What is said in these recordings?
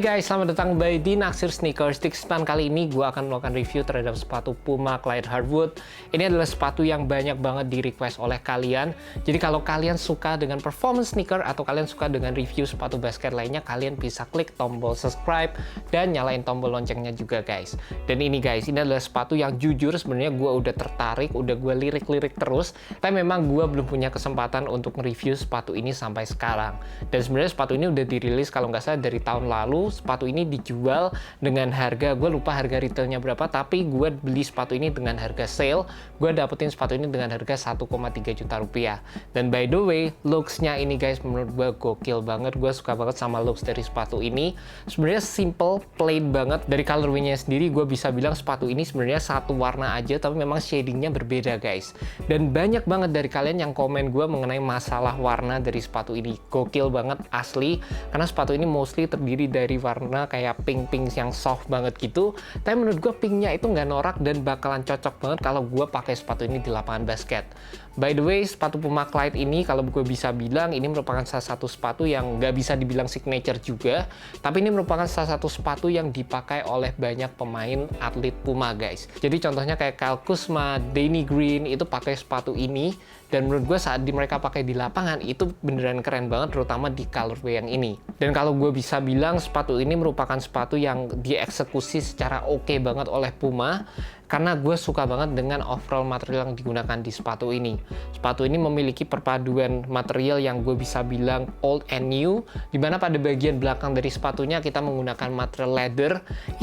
Hey guys, selamat datang kembali di Naksir Sneakers. Di kesempatan kali ini gue akan melakukan review terhadap sepatu Puma Clyde Hardwood. Ini adalah sepatu yang banyak banget di request oleh kalian. Jadi kalau kalian suka dengan performance sneaker atau kalian suka dengan review sepatu basket lainnya, kalian bisa klik tombol subscribe dan nyalain tombol loncengnya juga guys. Dan ini guys, ini adalah sepatu yang jujur sebenarnya gue udah tertarik, udah gue lirik-lirik terus. Tapi memang gue belum punya kesempatan untuk nge-review sepatu ini sampai sekarang. Dan sebenarnya sepatu ini udah dirilis kalau nggak salah dari tahun lalu. Sepatu ini dijual dengan harga, gue lupa harga retailnya berapa, tapi gue beli sepatu ini dengan harga sale. Gue dapetin sepatu ini dengan harga 1,3 juta rupiah. Dan by the way, looks-nya ini guys menurut gue gokil banget. Gue suka banget sama looks dari sepatu ini. Sebenarnya simple, plain banget. Dari colorway-nya sendiri gue bisa bilang sepatu ini sebenarnya satu warna aja, tapi memang shading-nya berbeda guys. Dan banyak banget dari kalian yang komen gue mengenai masalah warna dari sepatu ini. Gokil banget asli, karena sepatu ini mostly terdiri dari warna kayak pink-pink yang soft banget gitu. Tapi menurut gue pinknya itu nggak norak dan bakalan cocok banget kalau gue pakai sepatu ini di lapangan basket. By the way, sepatu Puma Clyde ini kalau gue bisa bilang ini merupakan salah satu sepatu yang nggak bisa dibilang signature juga, tapi ini merupakan salah satu sepatu yang dipakai oleh banyak pemain atlet Puma guys. Jadi contohnya kayak Kyle Kuzma, Danny Green itu pakai sepatu ini, dan menurut gue saat mereka pakai di lapangan itu beneran keren banget, terutama di colorway yang ini. Dan kalau gue bisa bilang sepatu ini merupakan sepatu yang dieksekusi secara oke banget oleh Puma, karena gue suka banget dengan overall material yang digunakan di sepatu ini. Sepatu ini memiliki perpaduan material yang gue bisa bilang old and new, dimana pada bagian belakang dari sepatunya kita menggunakan material leather,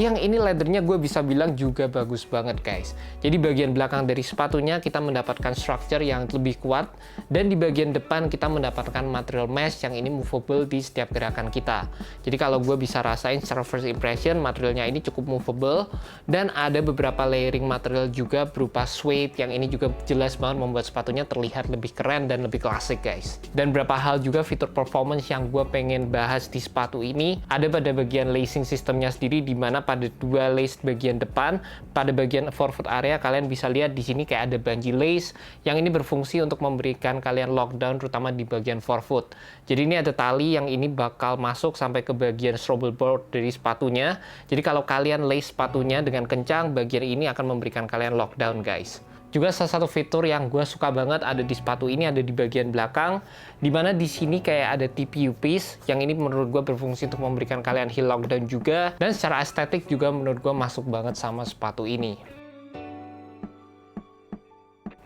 yang ini leathernya gue bisa bilang juga bagus banget guys. Jadi bagian belakang dari sepatunya kita mendapatkan structure yang lebih kuat, dan di bagian depan kita mendapatkan material mesh yang ini movable di setiap gerakan kita. Jadi kalau gue bisa rasain secara first impression, materialnya ini cukup movable, dan ada beberapa layering material juga berupa suede yang ini juga jelas banget membuat sepatunya terlihat lebih keren dan lebih klasik guys. Dan beberapa hal juga fitur performance yang gue pengen bahas di sepatu ini ada pada bagian lacing sistemnya sendiri, dimana pada dua lace bagian depan, pada bagian forefoot area kalian bisa lihat di sini kayak ada bungee lace yang ini berfungsi untuk memberikan kalian lockdown terutama di bagian forefoot. Jadi ini ada tali yang ini bakal masuk sampai ke bagian stroble board dari sepatunya. Jadi kalau kalian lace sepatunya dengan kencang, bagian ini akan memberikan kalian lockdown guys. Juga salah satu fitur yang gue suka banget ada di sepatu ini ada di bagian belakang, dimana di sini kayak ada TPU piece yang ini menurut gue berfungsi untuk memberikan kalian heel lockdown juga, dan secara estetik juga menurut gue masuk banget sama sepatu ini.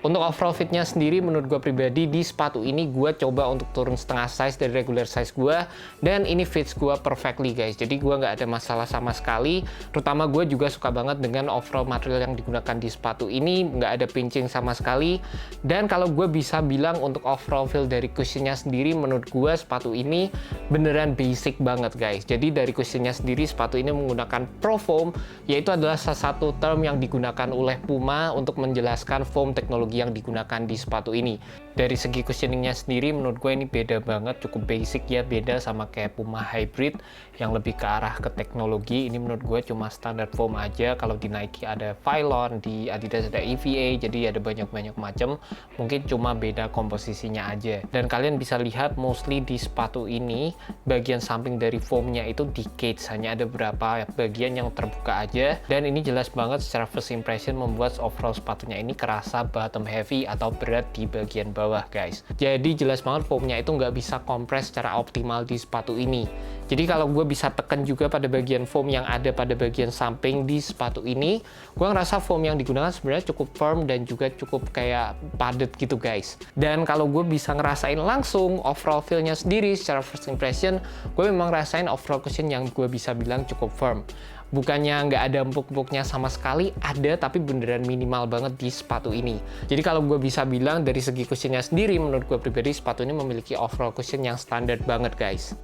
Untuk overall fitnya sendiri menurut gue pribadi di sepatu ini gue coba untuk turun setengah size dari regular size gue, dan ini fits gue perfectly guys. Jadi gue nggak ada masalah sama sekali. Terutama gue juga suka banget dengan overall material yang digunakan di sepatu ini, nggak ada pinching sama sekali. Dan kalau gue bisa bilang untuk overall feel dari cushionnya sendiri, menurut gue sepatu ini beneran basic banget guys. Jadi dari cushionnya sendiri sepatu ini menggunakan Pro Foam, yaitu adalah salah satu term yang digunakan oleh Puma untuk menjelaskan foam teknologi yang digunakan di sepatu ini. Dari segi cushioningnya sendiri menurut gue ini beda banget, cukup basic ya, beda sama kayak Puma Hybrid yang lebih ke arah ke teknologi. Ini menurut gue cuma standar foam aja. Kalau di Nike ada Phylon, di Adidas ada EVA, jadi ada banyak macam, mungkin cuma beda komposisinya aja. Dan kalian bisa lihat mostly di sepatu ini bagian samping dari foamnya itu di cage, hanya ada beberapa bagian yang terbuka aja, dan ini jelas banget secara first impression membuat overall sepatunya ini kerasa bottom heavy atau berat di bagian bawah guys. Jadi jelas banget foamnya itu nggak bisa kompres secara optimal di sepatu ini. Jadi kalau gue bisa tekan juga pada bagian foam yang ada pada bagian samping di sepatu ini, gue ngerasa foam yang digunakan sebenarnya cukup firm dan juga cukup kayak padat gitu guys. Dan kalau gue bisa ngerasain langsung overall feel-nya sendiri secara first impression, gue memang ngerasain overall cushion yang gue bisa bilang cukup firm. Bukannya nggak ada empuk-empuknya sama sekali, ada, tapi beneran minimal banget di sepatu ini. Jadi kalau gue bisa bilang dari segi cushionnya sendiri, menurut gue pribadi sepatu ini memiliki overall cushion yang standar banget guys.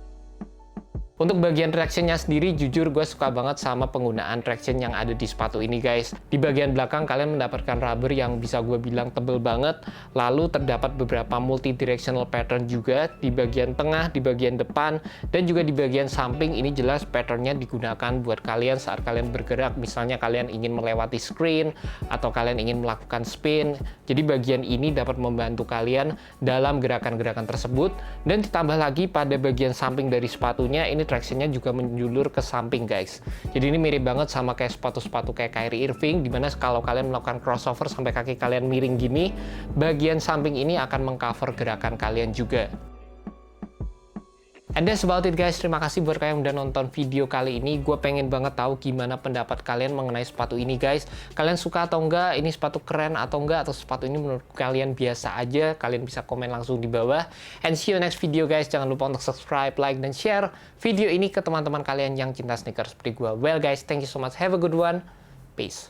Untuk bagian tractionnya sendiri, jujur gue suka banget sama penggunaan traction yang ada di sepatu ini guys. Di bagian belakang kalian mendapatkan rubber yang bisa gue bilang tebel banget. Lalu terdapat beberapa multi-directional pattern juga di bagian tengah, di bagian depan, dan juga di bagian samping. Ini jelas patternnya digunakan buat kalian saat kalian bergerak. Misalnya kalian ingin melewati screen, atau kalian ingin melakukan spin. Jadi bagian ini dapat membantu kalian dalam gerakan-gerakan tersebut. Dan ditambah lagi pada bagian samping dari sepatunya, ini tractionnya juga menjulur ke samping guys. Jadi ini mirip banget sama kayak sepatu-sepatu kayak Kyrie Irving, dimana kalau kalian melakukan crossover sampai kaki kalian miring gini, bagian samping ini akan mengcover gerakan kalian juga. And that's about it guys, terima kasih buat kalian yang udah nonton video kali ini. Gue pengen banget tahu gimana pendapat kalian mengenai sepatu ini guys. Kalian suka atau enggak, ini sepatu keren atau enggak, atau sepatu ini menurut kalian biasa aja. Kalian bisa komen langsung di bawah. And see you next video guys, jangan lupa untuk subscribe, like, dan share video ini ke teman-teman kalian yang cinta sneakers seperti gue. Well guys, thank you so much, have a good one, peace.